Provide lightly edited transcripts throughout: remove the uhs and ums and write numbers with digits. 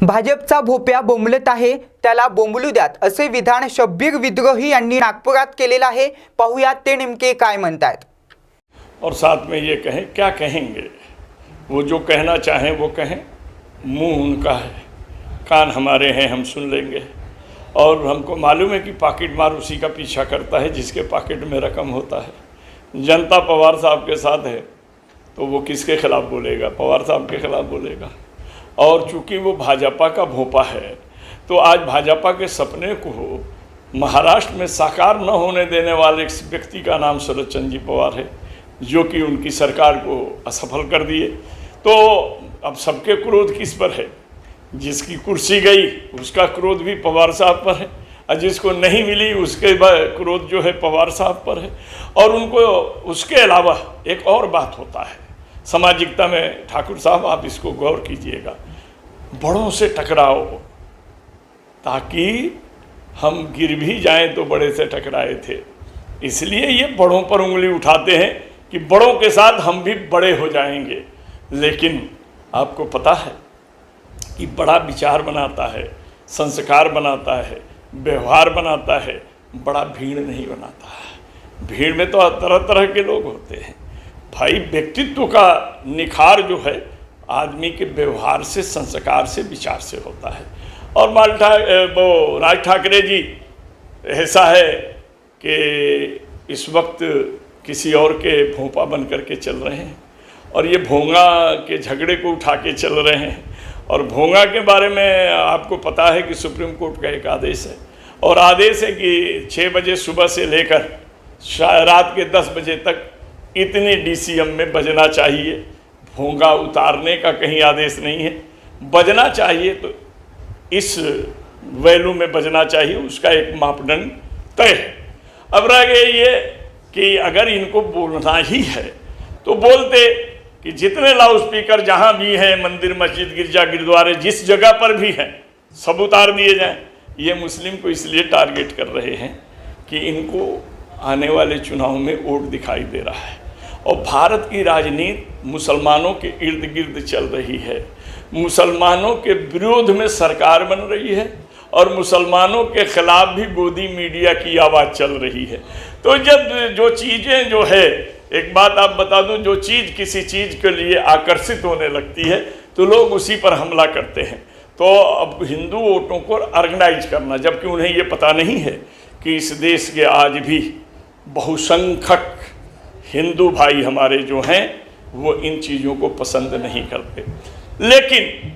भाजपचा भोप्या बोंबलत आहे, त्याला बोंबलू द्यात असे विधान शब्बीर विद्रोही यांनी नागपुरात केलेलं आहे। पाहूयात ते नेमके काय म्हणतात। और साथ में ये कहें, क्या कहेंगे, वो जो कहना चाहें वो कहें, मुंह उनका है, कान हमारे हैं, हम सुन लेंगे। और हमको मालूम है कि पॉकेट मार उसी का पीछा करता है जिसके पॉकेट में रकम होता है। जनता पवार साहब के साथ है तो वो किसके खिलाफ बोलेगा? पवार साहब के खिलाफ बोलेगा। और चूंकि वो भाजपा का भोपा है तो आज भाजपा के सपने को महाराष्ट्र में साकार न होने देने वाले एक व्यक्ति का नाम शरद चंद्र जी पवार है, जो कि उनकी सरकार को असफल कर दिए। तो अब सबके क्रोध किस पर है? जिसकी कुर्सी गई उसका क्रोध भी पवार साहब पर है, और जिसको नहीं मिली उसके क्रोध जो है पवार साहब पर है। और उनको उसके अलावा एक और बात होता है सामाजिकता में, ठाकुर साहब आप इसको गौर कीजिएगा, बड़ों से टकराओ ताकि हम गिर भी जाएं तो बड़े से टकराए थे। इसलिए ये बड़ों पर उंगली उठाते हैं कि बड़ों के साथ हम भी बड़े हो जाएंगे। लेकिन आपको पता है कि बड़ा विचार बनाता है, संस्कार बनाता है, व्यवहार बनाता है, बड़ा भीड़ नहीं बनाता है। भीड़ में तो तरह तरह के लोग होते हैं भाई। व्यक्तित्व का निखार जो है आदमी के व्यवहार से, संस्कार से, विचार से होता है। और वो राज ठाकरे जी ऐसा है कि इस वक्त किसी और के भोंपा बन करके चल रहे हैं और ये भोंगा के झगड़े को उठा के चल रहे हैं। और भोंगा के बारे में आपको पता है कि सुप्रीम कोर्ट का एक आदेश है, और आदेश है कि 6 बजे सुबह से लेकर रात के 10 बजे तक इतने डीसीएम में बजना चाहिए। भोंगा उतारने का कहीं आदेश नहीं है, बजना चाहिए तो इस वैल्यू में बजना चाहिए, उसका एक मापदंड तय है। अब रह गए ये कि अगर इनको बोलना ही है तो बोलते कि जितने लाउड स्पीकर जहाँ भी हैं, मंदिर, मस्जिद, गिरजा, गुरुद्वारे, जिस जगह पर भी हैं, सब उतार दिए जाएं। ये मुस्लिम को इसलिए टारगेट कर रहे हैं कि इनको आने वाले चुनाव में वोट दिखाई दे रहा है। और भारत की राजनीति मुसलमानों के इर्द गिर्द चल रही है, मुसलमानों के विरोध में सरकार बन रही है और मुसलमानों के खिलाफ भी गोदी मीडिया की आवाज़ चल रही है। तो जब जो चीज़ें जो है, एक बात आप बता दूं, जो चीज़ किसी चीज़ के लिए आकर्षित होने लगती है तो लोग उसी पर हमला करते हैं। तो अब हिंदू वोटों को ऑर्गेनाइज करना, जबकि उन्हें ये पता नहीं है कि इस देश के आज भी बहुसंख्यक हिंदू भाई हमारे जो हैं वो इन चीज़ों को पसंद नहीं करते। लेकिन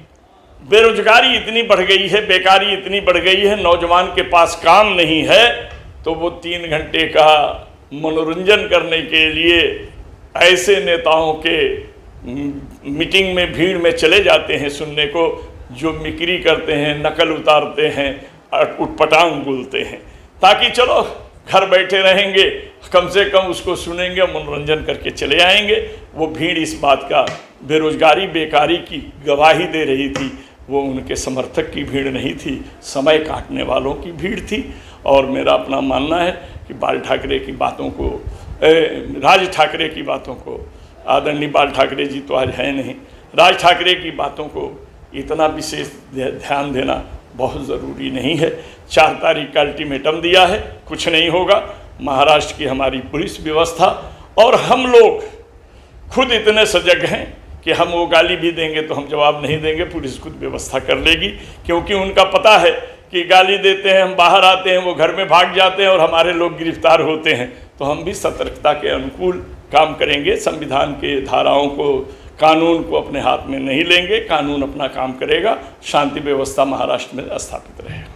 बेरोजगारी इतनी बढ़ गई है, बेकारी इतनी बढ़ गई है, नौजवान के पास काम नहीं है तो वो 3 घंटे का मनोरंजन करने के लिए ऐसे नेताओं के मीटिंग में, भीड़ में चले जाते हैं सुनने को, जो मिक्री करते हैं, नकल उतारते हैं, उटपटांग बोलते हैं, ताकि चलो घर बैठे रहेंगे, कम से कम उसको सुनेंगे, मनोरंजन करके चले आएंगे। वो भीड़ इस बात का बेरोजगारी, बेकारी की गवाही दे रही थी, वो उनके समर्थक की भीड़ नहीं थी, समय काटने वालों की भीड़ थी। और मेरा अपना मानना है कि बाल ठाकरे की बातों को, राज ठाकरे की बातों को, आदरणीय बाल ठाकरे जी तो आज है नहीं, राज ठाकरे की बातों को इतना विशेष ध्यान देना बहुत ज़रूरी नहीं है। 4 तारीख का अल्टीमेटम दिया है, कुछ नहीं होगा। महाराष्ट्र की हमारी पुलिस व्यवस्था और हम लोग खुद इतने सजग हैं कि हम वो गाली भी देंगे तो हम जवाब नहीं देंगे, पुलिस खुद व्यवस्था कर लेगी। क्योंकि उनका पता है कि गाली देते हैं, हम बाहर आते हैं, वो घर में भाग जाते हैं और हमारे लोग गिरफ्तार होते हैं। तो हम भी सतर्कता के अनुकूल काम करेंगे, संविधान के धाराओं को, कानून को अपने हाथ में नहीं लेंगे, कानून अपना काम करेगा, शांति व्यवस्था महाराष्ट्र में स्थापित रहेगा।